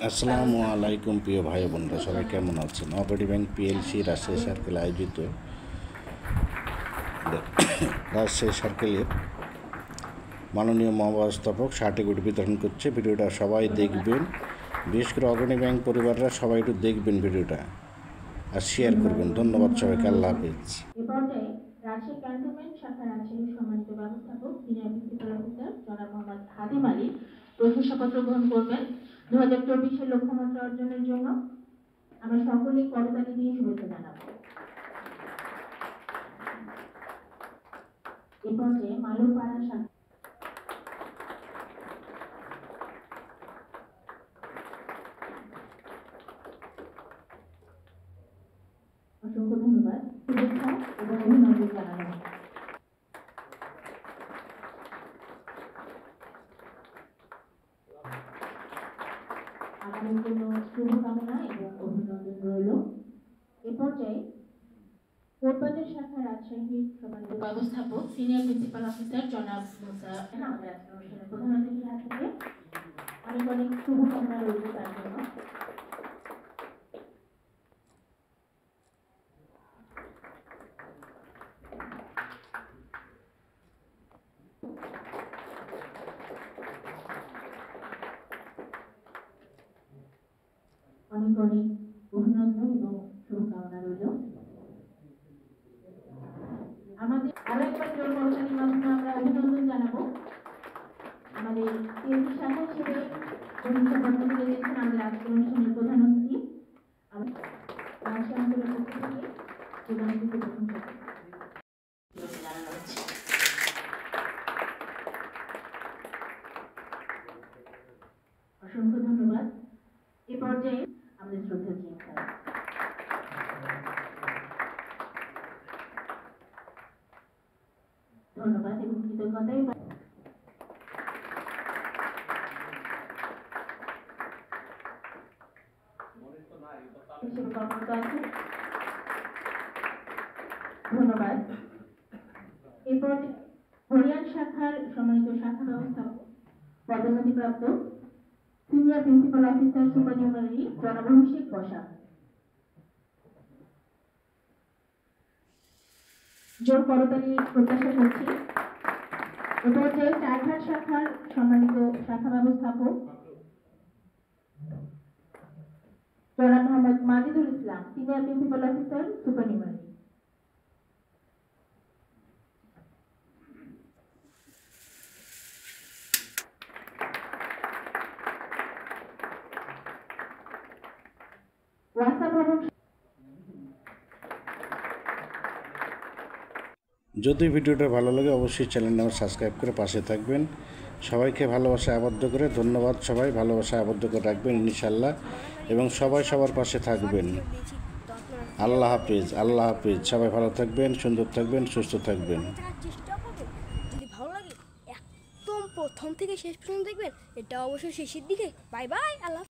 আসসালামু আলাইকুম প্রিয় ভাই বোনরা, সবাই কেমন আছেন? অগ্রণী ব্যাংক পিএলসি রাজশাহী সার্কেল আয়োজিত রাজশাহী সার্কেলের মাননীয় মহাব্যবস্থাপক সার্টিফিকেট বিতরণ করছে। ভিডিওটা সবাই দেখবেন, বিশেষ করে অগ্রণী ব্যাংক পরিবাররা সবাই একটু দেখবেন ভিডিওটা আর শেয়ার করবেন। ধন্যবাদ সবাইকে, আল্লাহ হাফেজ। এ পর্যায়ে রাজশাহী ক্যান্টনমেন্ট শাখা রাজশাহীর সম্মানিত ব্যবস্থাপক সিনিয়র প্রিন্সিপাল অফিসার জনাব মোহাম্মদ হাদিম আলী প্রশংসাপত্র গ্রহণ করবেন 2024-এর লক্ষ্যমাত্রা অর্জনের জন্য। আমরা সকলেই করতালি দিয়ে শুভেচ্ছা জানাবো। এ পর্যায়ে মালুপাড়া শাখা অসংখ্য ধন্যবাদ, শুভেচ্ছা এবং অভিনন্দন জানানো। আগামীর জন্য শুভকামনা এবং অভিনন্দন রইল। এ পর্যায়ে কোটবাজার শাখা রাজশাহীর সম্মানিত ব্যবস্থাপক সিনিয়র প্রিন্সিপাল অফিসার জনাব মুসা আমাদের আজকের অনুষ্ঠানের প্রধান অতিথির হাত থেকে অনেক অনেক শুভকামনা রইল তার জন্য। অনেক অনেক অভিনন্দন এবং শুভকামনা রইল। আমাদের আরো একবার জোর করতালির মাধ্যমে আমরা অভিনন্দন জানাবো আমাদের পিএলসি শাখা হিসেবে প্রশংসাপত্র তুলে দিয়েছেন আমাদের আজকের অনুষ্ঠানের প্রধান অতিথি রাজশাহী অঞ্চলের পক্ষ থেকে প্রধান অতিথি প্রশংসাপত্র জানানো হচ্ছে। অসংখ্য ধন্যবাদ। এ পর্যায়ে আমাদের শ্রদ্ধা জিএম স্যার। ধন্যবাদ এবং কৃতজ্ঞতাই ধন্যবাদ। এরপর হরিয়ান শাখার সম্মানিত শাখা ব্যবস্থাপক পদোন্নতিপ্রাপ্ত সিনিয়র প্রিন্সিপাল অফিসার সুপারনিউমারি জনাব অভিষেক বসা। জোর করতালি প্রত্যাশা করছি। এ পর্যায়ে চারঘাট শাখার সম্মানিত শাখা ব্যবস্থাপক জনাব মোহাম্মদ মাজিদুল ইসলাম সিনিয়র প্রিন্সিপাল অফিসার সুপারনিউমারি। ওয়াসা ভবন যদি ভিডিওটা ভালো লাগে অবশ্যই চ্যানেলটা আমার সাবস্ক্রাইব করে পাশে থাকবেন। সবাইকে ভালোবাসায় আবদ্ধ করে ধন্যবাদ। সবাই ভালোবাসায় আবদ্ধ করে রাখবেন ইনশাল্লাহ, এবং সবাই সবার পাশে থাকবেন। আল্লাহ হাফেজ, আল্লাহ হাফেজ। সবাই ভালো থাকবেন, সুন্দর থাকবেন, সুস্থ থাকবেন। যদি ভালো লাগে একদম প্রথম থেকে শেষ পর্যন্ত দেখবেন। এটা অবশ্যই শেষের দিকে। বাই বাই, আল্লাহ।